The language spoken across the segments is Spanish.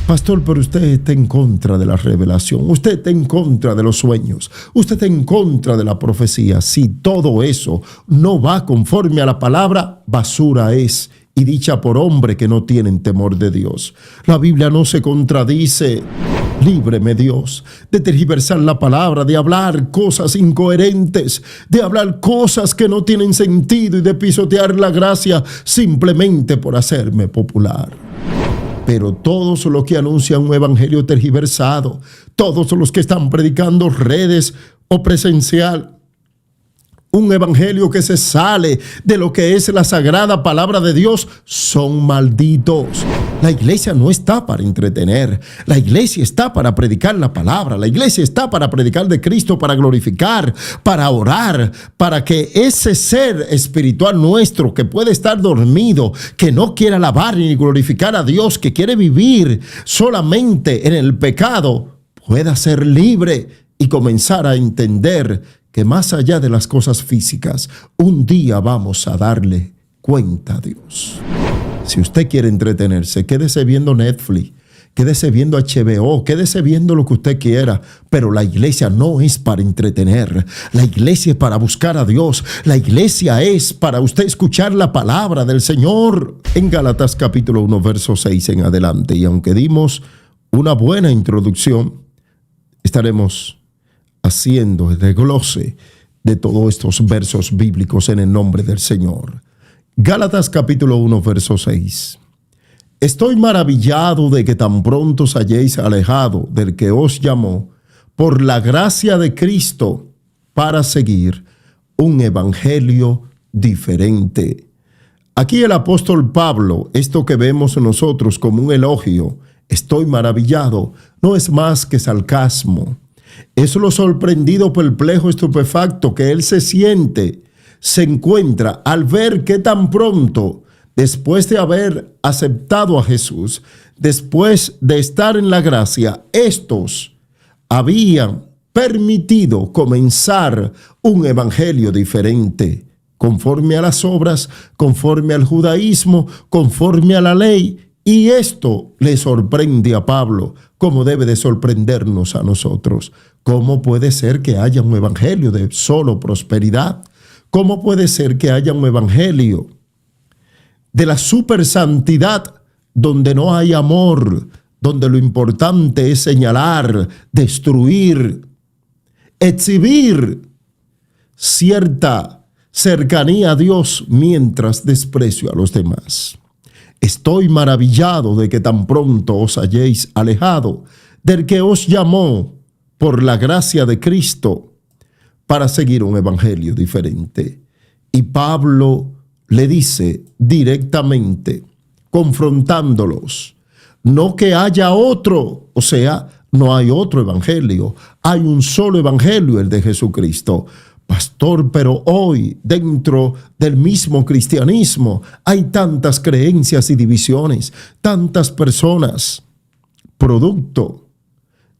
Pastor, pero usted está en contra de la revelación, usted está en contra de los sueños, usted está en contra de la profecía. Si todo eso no va conforme a la palabra, basura es, y dicha por hombre que no tienen temor de Dios. La Biblia no se contradice. Líbreme, Dios, de tergiversar la palabra, de hablar cosas incoherentes, de hablar cosas que no tienen sentido y de pisotear la gracia simplemente por hacerme popular. Pero todos los que anuncian un evangelio tergiversado, todos los que están predicando redes o presencial, un evangelio que se sale de lo que es la sagrada palabra de Dios, son malditos. La iglesia no está para entretener. La iglesia está para predicar la palabra. La iglesia está para predicar de Cristo, para glorificar, para orar, para que ese ser espiritual nuestro que puede estar dormido, que no quiere alabar ni glorificar a Dios, que quiere vivir solamente en el pecado, pueda ser libre y comenzar a entender que más allá de las cosas físicas, un día vamos a darle cuenta a Dios. Si usted quiere entretenerse, quédese viendo Netflix, quédese viendo HBO, quédese viendo lo que usted quiera, pero la iglesia no es para entretener. La iglesia es para buscar a Dios. La iglesia es para usted escuchar la palabra del Señor. En Gálatas capítulo 1, verso 6 en adelante, y aunque dimos una buena introducción, estaremos haciendo el desglose de todos estos versos bíblicos en el nombre del Señor. Gálatas capítulo 1, verso 6. Estoy maravillado de que tan pronto os hayáis alejado del que os llamó por la gracia de Cristo para seguir un evangelio diferente. Aquí el apóstol Pablo, esto que vemos nosotros como un elogio, estoy maravillado, no es más que sarcasmo. Es lo sorprendido, perplejo, estupefacto que él se siente, se encuentra al ver que tan pronto, después de haber aceptado a Jesús, después de estar en la gracia, estos habían permitido comenzar un evangelio diferente, conforme a las obras, conforme al judaísmo, conforme a la ley. Y esto le sorprende a Pablo, como debe de sorprendernos a nosotros. ¿Cómo puede ser que haya un evangelio de solo prosperidad? ¿Cómo puede ser que haya un evangelio de la supersantidad donde no hay amor, donde lo importante es señalar, destruir, exhibir cierta cercanía a Dios mientras desprecio a los demás? Estoy maravillado de que tan pronto os hayáis alejado del que os llamó por la gracia de Cristo para seguir un evangelio diferente. Y Pablo le dice directamente, confrontándolos, no que haya otro, o sea, no hay otro evangelio, hay un solo evangelio, el de Jesucristo. Pastor, pero hoy dentro del mismo cristianismo hay tantas creencias y divisiones, tantas personas, producto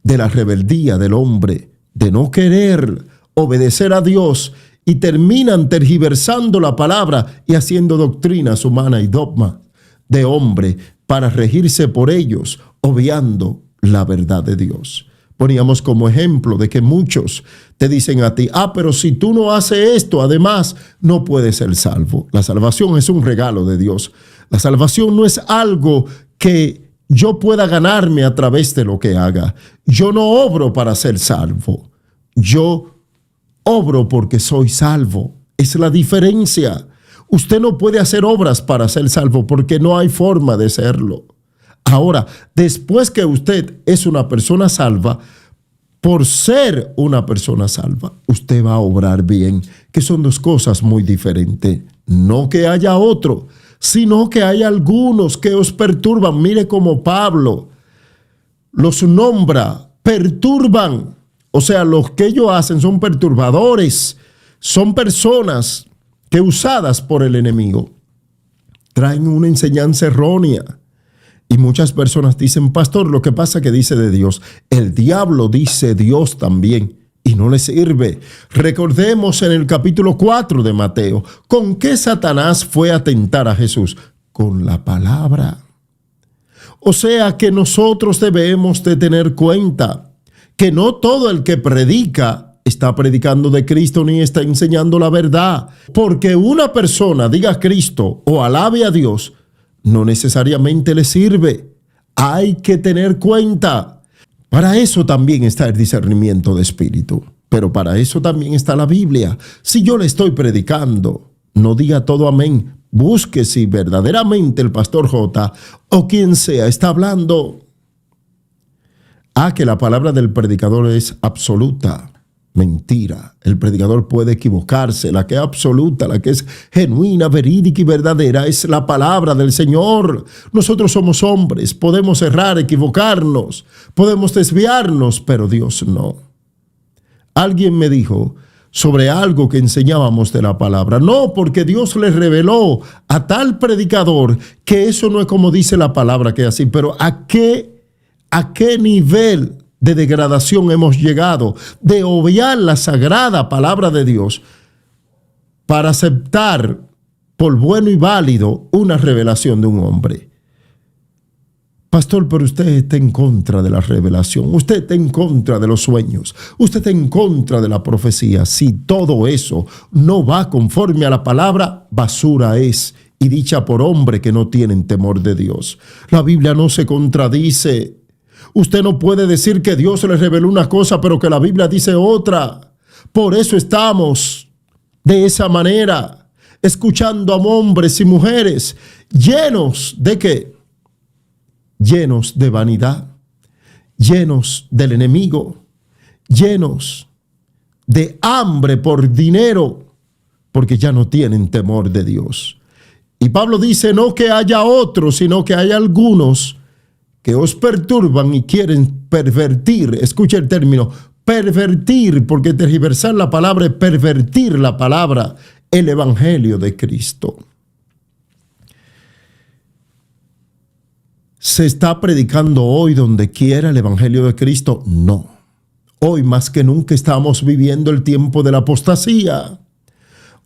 de la rebeldía del hombre, de no querer obedecer a Dios, y terminan tergiversando la palabra y haciendo doctrinas humanas y dogma de hombre para regirse por ellos, obviando la verdad de Dios. Poníamos como ejemplo de que muchos te dicen a ti, pero si tú no haces esto, además, no puedes ser salvo. La salvación es un regalo de Dios. La salvación no es algo que yo pueda ganarme a través de lo que haga. Yo no obro para ser salvo. Yo obro porque soy salvo. Es la diferencia. Usted no puede hacer obras para ser salvo porque no hay forma de serlo. Ahora, después que usted es una persona salva, por ser una persona salva, usted va a obrar bien, que son dos cosas muy diferentes. No que haya otro, sino que hay algunos que os perturban. Mire cómo Pablo los nombra, perturban. O sea, los que ellos hacen son perturbadores, son personas que usadas por el enemigo traen una enseñanza errónea. Y muchas personas dicen, pastor, lo que pasa que dice de Dios. El diablo dice Dios también y no le sirve. Recordemos en el capítulo 4 de Mateo, ¿con qué Satanás fue a tentar a Jesús? Con la palabra. O sea que nosotros debemos de tener cuenta que no todo el que predica está predicando de Cristo ni está enseñando la verdad. Porque una persona diga Cristo o alabe a Dios, no necesariamente le sirve. Hay que tener cuenta. Para eso también está el discernimiento de espíritu. Pero para eso también está la Biblia. Si yo le estoy predicando, no diga todo amén. Busque si verdaderamente el pastor J o quien sea está hablando. Que la palabra del predicador es absoluta. Mentira. El predicador puede equivocarse. La que es absoluta, la que es genuina, verídica y verdadera es la palabra del Señor. Nosotros somos hombres. Podemos errar, equivocarnos. Podemos desviarnos, pero Dios no. Alguien me dijo sobre algo que enseñábamos de la palabra. No, porque Dios le reveló a tal predicador que eso no es como dice la palabra, que es así. Pero ¿a qué nivel de degradación hemos llegado de obviar la sagrada palabra de Dios para aceptar por bueno y válido una revelación de un hombre? Pastor, pero usted está en contra de la revelación, usted está en contra de los sueños, usted está en contra de la profecía. Si todo eso no va conforme a la palabra, basura es, y dicha por hombre que no tienen temor de Dios. La Biblia no se contradice. Usted no puede decir que Dios le reveló una cosa, pero que la Biblia dice otra. Por eso estamos de esa manera, escuchando a hombres y mujeres llenos de ¿qué? Llenos de vanidad, llenos del enemigo, llenos de hambre por dinero, porque ya no tienen temor de Dios. Y Pablo dice, no que haya otros, sino que hay algunos que os perturban y quieren pervertir. Escucha el término, pervertir, porque tergiversar la palabra es pervertir la palabra, el evangelio de Cristo. ¿Se está predicando hoy donde quiera el evangelio de Cristo? No. Hoy más que nunca estamos viviendo el tiempo de la apostasía.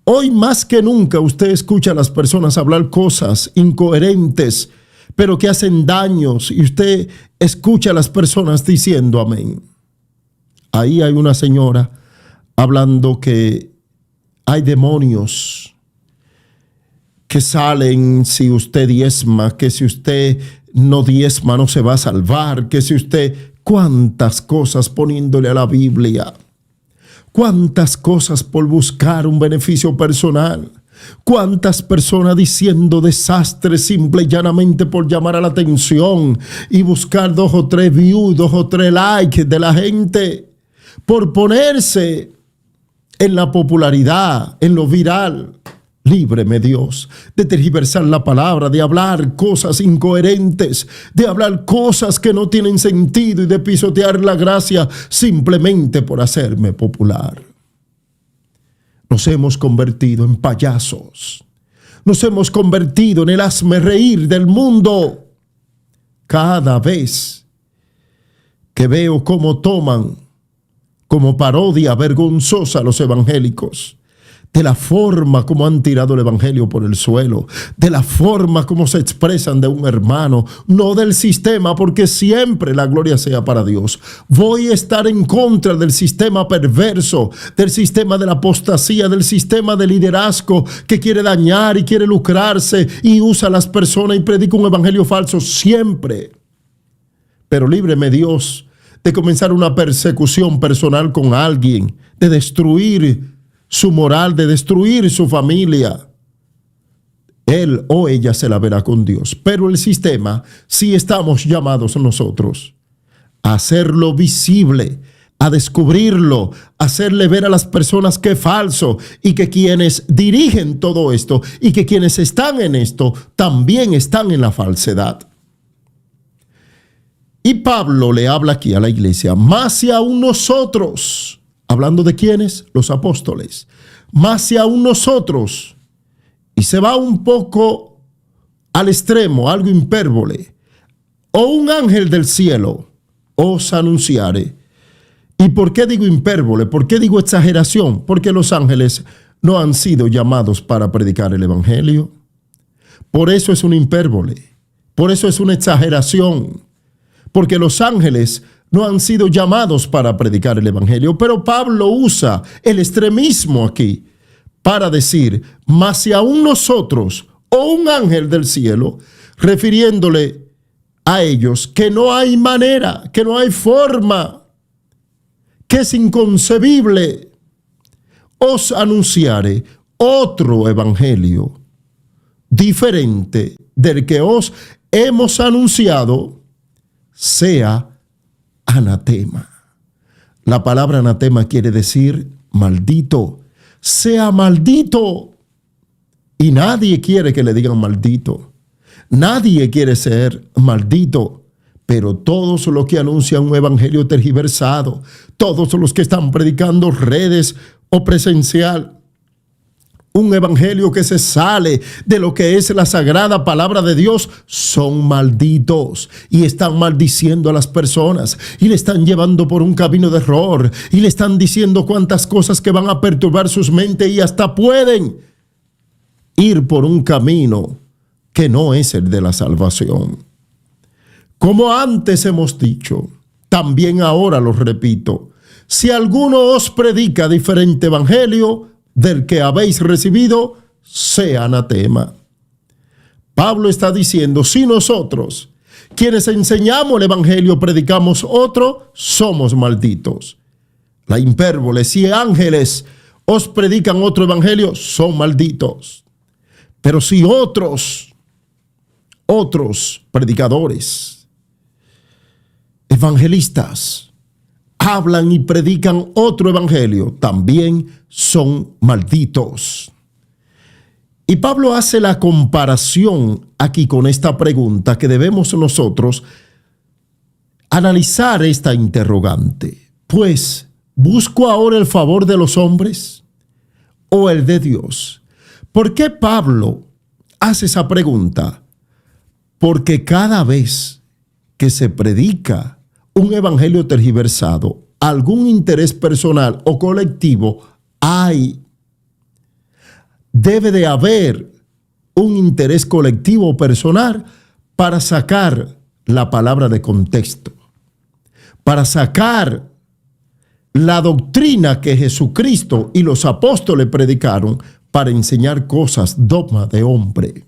Hoy más que nunca usted escucha a las personas hablar cosas incoherentes, pero que hacen daños, y usted escucha a las personas diciendo amén. Ahí hay una señora hablando que hay demonios que salen si usted diezma, que si usted no diezma no se va a salvar, que si usted, cuántas cosas poniéndole a la Biblia, cuántas cosas por buscar un beneficio personal, cuántas personas diciendo desastres simple y llanamente por llamar a la atención y buscar 2 o 3 views, 2 o 3 likes de la gente, por ponerse en la popularidad, en lo viral. Líbreme Dios de tergiversar la palabra, de hablar cosas incoherentes, de hablar cosas que no tienen sentido y de pisotear la gracia simplemente por hacerme popular. Nos hemos convertido en payasos. Nos hemos convertido en el hazmerreír del mundo. Cada vez que veo cómo toman como parodia vergonzosa a los evangélicos, de la forma como han tirado el evangelio por el suelo, de la forma como se expresan de un hermano, no del sistema, porque siempre la gloria sea para Dios. Voy a estar en contra del sistema perverso, del sistema de la apostasía, del sistema de liderazgo que quiere dañar y quiere lucrarse y usa a las personas y predica un evangelio falso siempre. Pero líbreme Dios de comenzar una persecución personal con alguien, de destruir su moral, de destruir su familia. Él o ella se la verá con Dios. Pero el sistema, sí estamos llamados nosotros a hacerlo visible, a descubrirlo, a hacerle ver a las personas que es falso y que quienes dirigen todo esto y que quienes están en esto también están en la falsedad. Y Pablo le habla aquí a la iglesia, más si aún nosotros, hablando de quiénes, los apóstoles, más si aún nosotros, y se va un poco al extremo, algo hipérbole, o un ángel del cielo os anunciare. ¿Y por qué digo hipérbole? ¿Por qué digo exageración? Porque los ángeles no han sido llamados para predicar el evangelio. Por eso es una hipérbole. Por eso es una exageración, porque los ángeles no han sido llamados para predicar el evangelio, pero Pablo usa el extremismo aquí para decir, mas si aún nosotros o un ángel del cielo, refiriéndole a ellos que no hay manera, que no hay forma, que es inconcebible, os anunciare otro evangelio diferente del que os hemos anunciado, sea anatema. La palabra anatema quiere decir maldito, sea maldito. Y nadie quiere que le digan maldito. Nadie quiere ser maldito. Pero todos los que anuncian un evangelio tergiversado, todos los que están predicando redes o presencial, un evangelio que se sale de lo que es la sagrada palabra de Dios, son malditos y están maldiciendo a las personas y le están llevando por un camino de error y le están diciendo cuantas cosas que van a perturbar sus mentes y hasta pueden ir por un camino que no es el de la salvación. Como antes hemos dicho, también ahora lo repito, si alguno os predica diferente evangelio del que habéis recibido, sea anatema. Pablo está diciendo, si nosotros, quienes enseñamos el evangelio, predicamos otro, somos malditos. La hipérbole, si ángeles os predican otro evangelio, son malditos. Pero si otros predicadores, evangelistas, hablan y predican otro evangelio, también son malditos. Y Pablo hace la comparación aquí con esta pregunta que debemos nosotros analizar esta interrogante. Pues, ¿busco ahora el favor de los hombres o el de Dios? ¿Por qué Pablo hace esa pregunta? Porque cada vez que se predica un evangelio tergiversado, algún interés personal o colectivo hay. Debe de haber un interés colectivo o personal para sacar la palabra de contexto, para sacar la doctrina que Jesucristo y los apóstoles predicaron para enseñar cosas, dogma de hombre.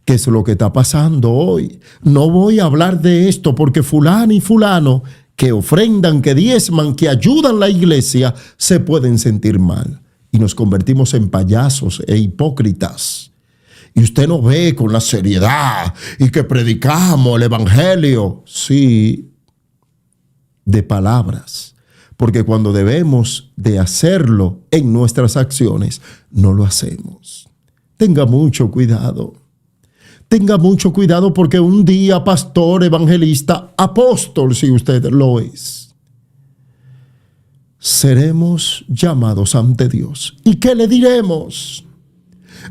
¿Qué es lo que está pasando hoy? No voy a hablar de esto porque fulano y fulano que ofrendan, que diezman, que ayudan a la iglesia, se pueden sentir mal. Y nos convertimos en payasos e hipócritas. Y usted nos ve con la seriedad y que predicamos el evangelio. Sí, de palabras. Porque cuando debemos de hacerlo en nuestras acciones, no lo hacemos. Tenga mucho cuidado. Tenga mucho cuidado porque un día pastor, evangelista, apóstol, si usted lo es, seremos llamados ante Dios. ¿Y qué le diremos?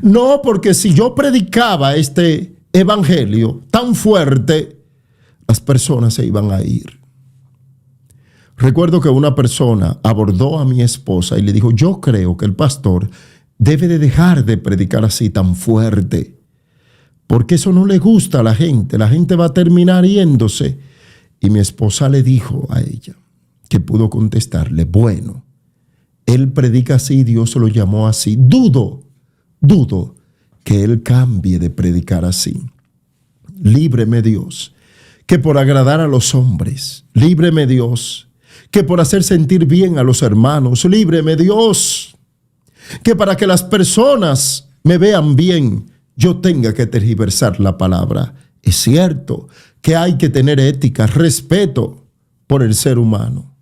No, porque si yo predicaba este evangelio tan fuerte, las personas se iban a ir. Recuerdo que una persona abordó a mi esposa y le dijo, yo creo que el pastor debe de dejar de predicar así tan fuerte, porque eso no le gusta a la gente va a terminar yéndose. Y mi esposa le dijo a ella, que pudo contestarle, bueno, él predica así, Dios lo llamó así, dudo que él cambie de predicar así. Líbreme Dios, que por agradar a los hombres, líbreme Dios, que por hacer sentir bien a los hermanos, líbreme Dios, que para que las personas me vean bien, yo tenga que tergiversar la palabra. Es cierto que hay que tener ética, respeto por el ser humano,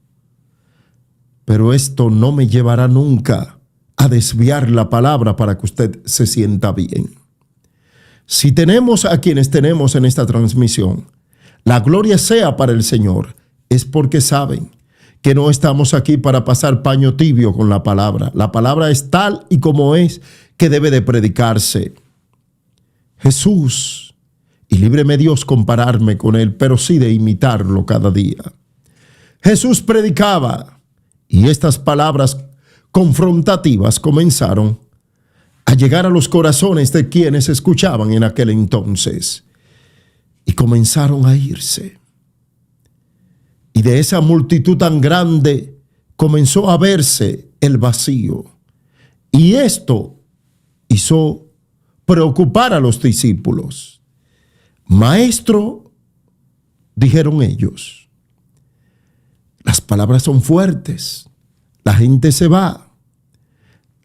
pero esto no me llevará nunca a desviar la palabra para que usted se sienta bien. Si tenemos a quienes tenemos en esta transmisión, la gloria sea para el Señor, es porque saben que no estamos aquí para pasar paño tibio con la palabra. La palabra es tal y como es que debe de predicarse. Jesús, y líbreme Dios compararme con él, pero sí de imitarlo cada día. Jesús predicaba y estas palabras confrontativas comenzaron a llegar a los corazones de quienes escuchaban en aquel entonces. y comenzaron a irse. Y de esa multitud tan grande comenzó a verse el vacío. Y esto hizo preocupar a los discípulos. Maestro, dijeron ellos, las palabras son fuertes, la gente se va.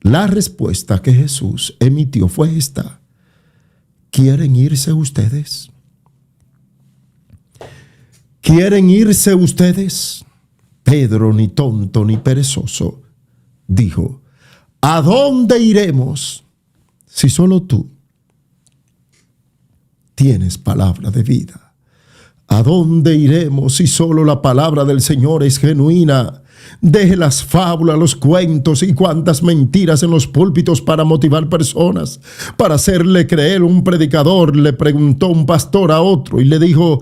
La respuesta que Jesús emitió fue esta: ¿quieren irse ustedes? ¿Quieren irse ustedes? Pedro, ni tonto ni perezoso, dijo: ¿a dónde iremos si solo tú tienes palabra de vida? ¿A dónde iremos si solo la palabra del Señor es genuina? Deje las fábulas, los cuentos y cuantas mentiras en los púlpitos para motivar personas, para hacerle creer. Un predicador le preguntó un pastor a otro y le dijo,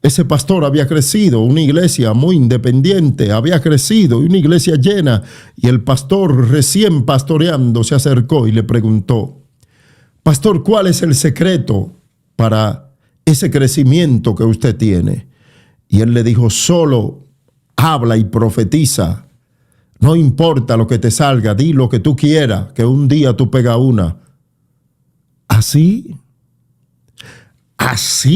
ese pastor había crecido, una iglesia muy independiente, había crecido, una iglesia llena, y el pastor recién pastoreando se acercó y le preguntó, pastor, ¿cuál es el secreto para ese crecimiento que usted tiene? Y él le dijo, solo habla y profetiza, no importa lo que te salga, di lo que tú quieras, que un día tú pegas una. Así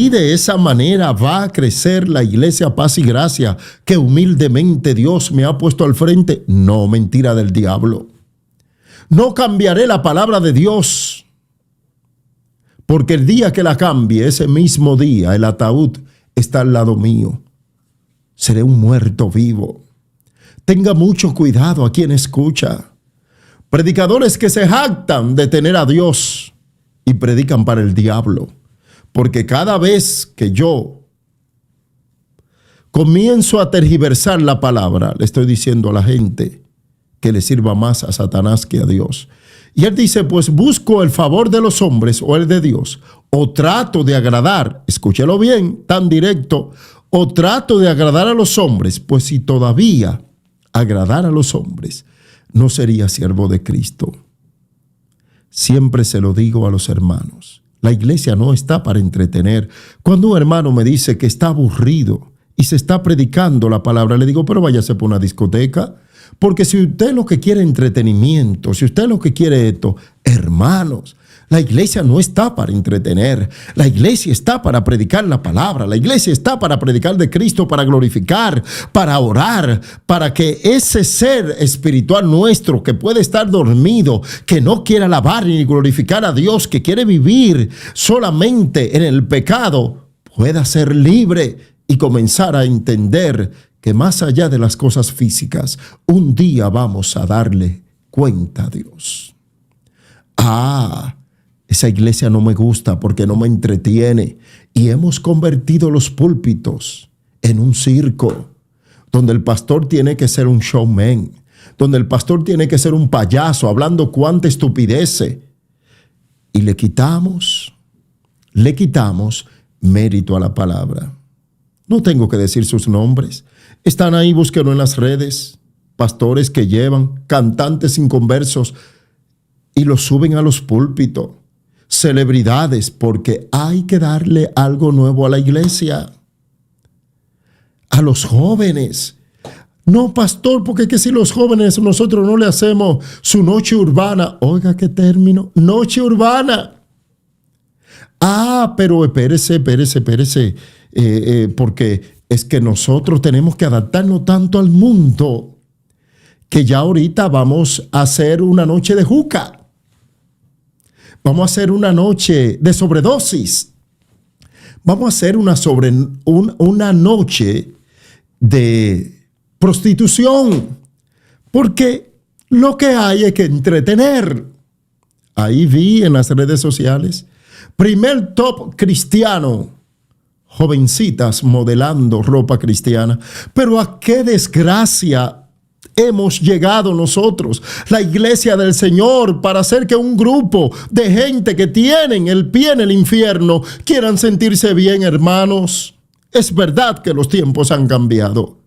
de esa manera va a crecer la iglesia Paz y Gracia que humildemente Dios me ha puesto al frente. No, mentira del diablo. No cambiaré la palabra de Dios, porque el día que la cambie, ese mismo día, el ataúd está al lado mío. Seré un muerto vivo. Tenga mucho cuidado a quien escucha. Predicadores que se jactan de tener a Dios y predican para el diablo. Porque cada vez que yo comienzo a tergiversar la palabra, le estoy diciendo a la gente que le sirva más a Satanás que a Dios. Y él dice, pues busco el favor de los hombres o el de Dios, o trato de agradar, escúchelo bien, tan directo, o trato de agradar a los hombres, pues si todavía agradar a los hombres, no sería siervo de Cristo. Siempre se lo digo a los hermanos. La iglesia no está para entretener. Cuando un hermano me dice que está aburrido y se está predicando la palabra, le digo, pero váyase por una discoteca. Porque si usted lo que quiere entretenimiento, si usted lo que quiere esto, hermanos, la iglesia no está para entretener. La iglesia está para predicar la palabra. La iglesia está para predicar de Cristo, para glorificar, para orar, para que ese ser espiritual nuestro que puede estar dormido, que no quiere alabar ni glorificar a Dios, que quiere vivir solamente en el pecado, pueda ser libre y comenzar a entender que más allá de las cosas físicas, un día vamos a darle cuenta a Dios. Esa iglesia no me gusta porque no me entretiene. Y hemos convertido los púlpitos en un circo, donde el pastor tiene que ser un showman, donde el pastor tiene que ser un payaso, hablando cuánta estupidez. Y le quitamos mérito a la palabra. No tengo que decir sus nombres. Están ahí, búsquenlo en las redes. Pastores que llevan cantantes inconversos y los suben a los púlpitos. Celebridades, porque hay que darle algo nuevo a la iglesia. A los jóvenes. No, pastor, porque que si los jóvenes nosotros no le hacemos su noche urbana. Oiga, qué término. Noche urbana. Pero espérese. Porque es que nosotros tenemos que adaptarnos tanto al mundo que ya ahorita vamos a hacer una noche de juca. Vamos a hacer una noche de sobredosis. Vamos a hacer una noche de prostitución. Porque lo que hay es que entretener. Ahí vi en las redes sociales, primer top cristiano, jovencitas modelando ropa cristiana. Pero a qué desgracia hemos llegado nosotros, la iglesia del Señor, para hacer que un grupo de gente que tienen el pie en el infierno quieran sentirse bien, hermanos. Es verdad que los tiempos han cambiado.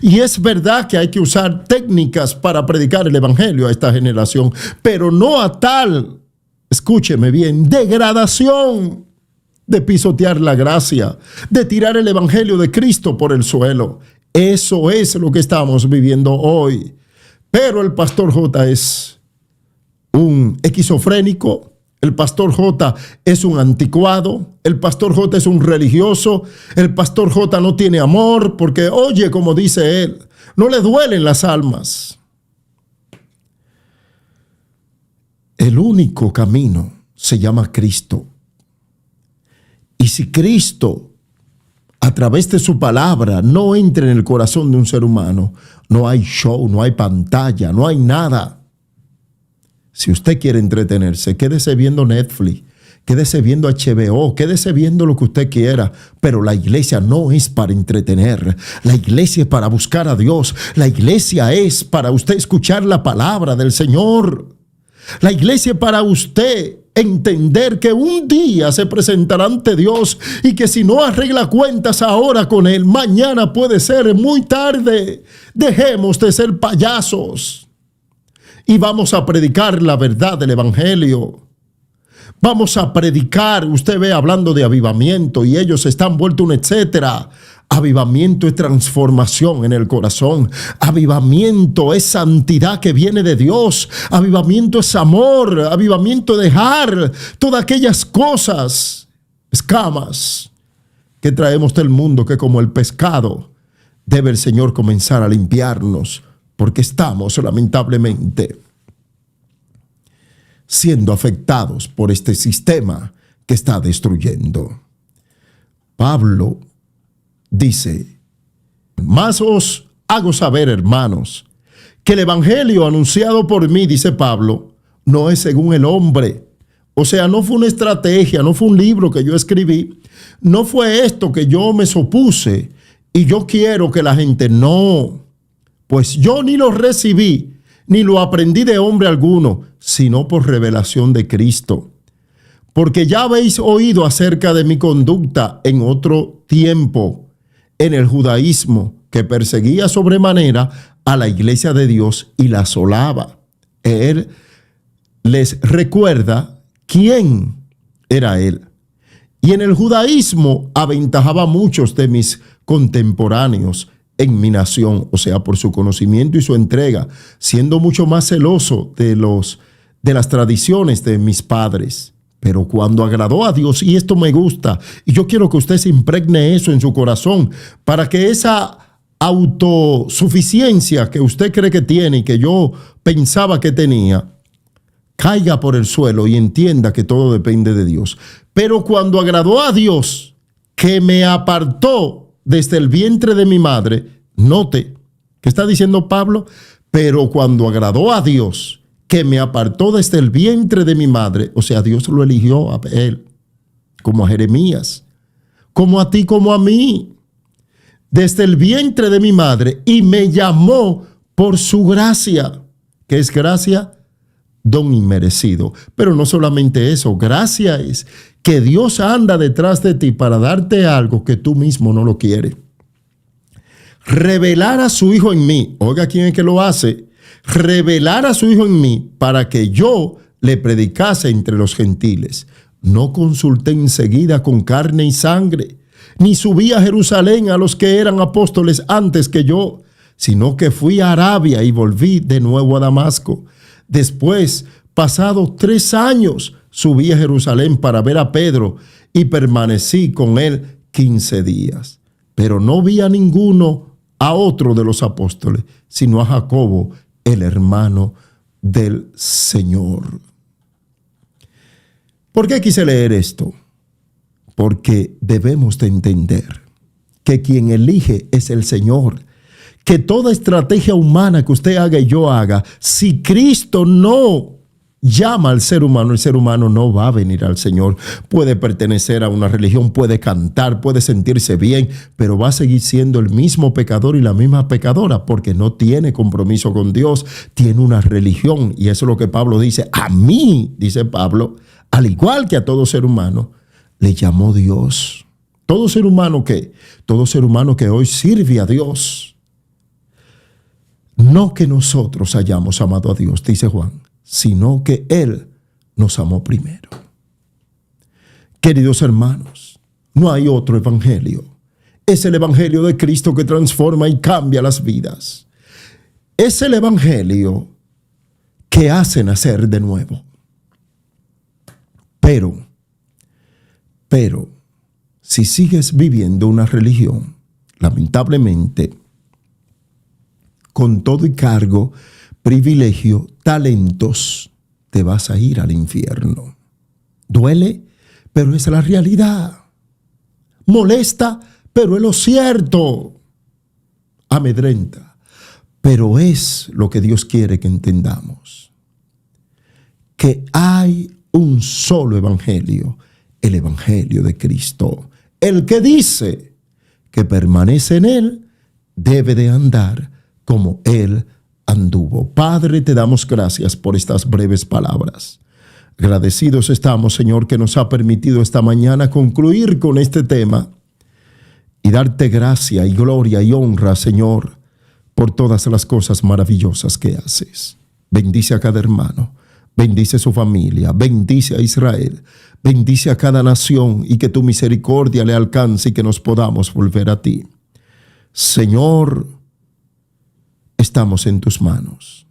Y es verdad que hay que usar técnicas para predicar el evangelio a esta generación, pero no a tal, escúcheme bien, degradación de pisotear la gracia, de tirar el evangelio de Cristo por el suelo. Eso es lo que estamos viviendo hoy. Pero el pastor J es un esquizofrénico, el pastor J es un anticuado, el pastor J es un religioso, el pastor J no tiene amor porque, oye, como dice él, no le duelen las almas. El único camino se llama Cristo. Y si Cristo, a través de su palabra, no entra en el corazón de un ser humano, no hay show, no hay pantalla, no hay nada. Si usted quiere entretenerse, quédese viendo Netflix, quédese viendo HBO, quédese viendo lo que usted quiera. Pero la iglesia no es para entretener. La iglesia es para buscar a Dios. La iglesia es para usted escuchar la palabra del Señor. La iglesia es para usted entender que un día se presentará ante Dios y que si no arregla cuentas ahora con Él, mañana puede ser muy tarde. Dejemos de ser payasos y vamos a predicar la verdad del evangelio. Vamos a predicar, usted ve hablando de avivamiento y ellos están vueltos un etcétera. Avivamiento es transformación en el corazón. Avivamiento es santidad que viene de Dios. Avivamiento es amor. Avivamiento es dejar todas aquellas cosas, escamas que traemos del mundo, que como el pescado debe el Señor comenzar a limpiarnos, porque estamos lamentablemente siendo afectados por este sistema que está destruyendo. Pablo dice: más os hago saber, hermanos, que el evangelio anunciado por mí, dice Pablo, no es según el hombre. O sea, no fue una estrategia, no fue un libro que yo escribí, no fue esto que yo me supuse y yo quiero que la gente no. Pues yo ni lo recibí, ni lo aprendí de hombre alguno, sino por revelación de Cristo. Porque ya habéis oído acerca de mi conducta en otro tiempo, en el judaísmo, que perseguía sobremanera a la iglesia de Dios y la asolaba. Él les recuerda quién era él. Y en el judaísmo aventajaba a muchos de mis contemporáneos en mi nación, o sea, por su conocimiento y su entrega, siendo mucho más celoso de las tradiciones de mis padres. Pero cuando agradó a Dios, y esto me gusta, y yo quiero que usted se impregne eso en su corazón, para que esa autosuficiencia que usted cree que tiene y que yo pensaba que tenía, caiga por el suelo y entienda que todo depende de Dios. Pero cuando agradó a Dios, que me apartó desde el vientre de mi madre, note, ¿qué está diciendo Pablo? Pero cuando agradó a Dios, que me apartó desde el vientre de mi madre, o sea, Dios lo eligió a él, como a Jeremías, como a ti, como a mí, desde el vientre de mi madre, y me llamó por su gracia. ¿Qué es gracia? Don inmerecido. Pero no solamente eso, gracia es que Dios anda detrás de ti para darte algo que tú mismo no lo quieres. Revelar a su Hijo en mí. Oiga, ¿quién es que lo hace? Revelar a su Hijo en mí para que yo le predicase entre los gentiles. No consulté enseguida con carne y sangre, ni subí a Jerusalén a los que eran apóstoles antes que yo, sino que fui a Arabia y volví de nuevo a Damasco. Después, pasados 3 años, subí a Jerusalén para ver a Pedro y permanecí con él 15 días. Pero no vi a otro de los apóstoles, sino a Jacobo, el hermano del Señor. ¿Por qué quise leer esto? Porque debemos de entender que quien elige es el Señor. Que toda estrategia humana que usted haga y yo haga, si Cristo no llama al ser humano, el ser humano no va a venir al Señor. Puede pertenecer a una religión, puede cantar, puede sentirse bien, pero va a seguir siendo el mismo pecador y la misma pecadora porque no tiene compromiso con Dios, tiene una religión. Y eso es lo que Pablo dice. A mí, dice Pablo, al igual que a todo ser humano, le llamó Dios. ¿Todo ser humano qué? Todo ser humano que hoy sirve a Dios. No que nosotros hayamos amado a Dios, dice Juan, sino que Él nos amó primero. Queridos hermanos, no hay otro evangelio. Es el evangelio de Cristo que transforma y cambia las vidas. Es el evangelio que hace nacer de nuevo. Pero, si sigues viviendo una religión, lamentablemente, con todo y cargo, privilegio, talentos, te vas a ir al infierno. Duele, pero es la realidad. Molesta, pero es lo cierto. Amedrenta, pero es lo que Dios quiere que entendamos. Que hay un solo evangelio, el evangelio de Cristo. El que dice que permanece en él, debe de andar como él anduvo. Padre, te damos gracias por estas breves palabras. Agradecidos estamos, Señor, que nos ha permitido esta mañana concluir con este tema y darte gracia y gloria y honra, Señor, por todas las cosas maravillosas que haces. Bendice a cada hermano, bendice a su familia, bendice a Israel, bendice a cada nación y que tu misericordia le alcance y que nos podamos volver a ti. Señor, estamos en tus manos.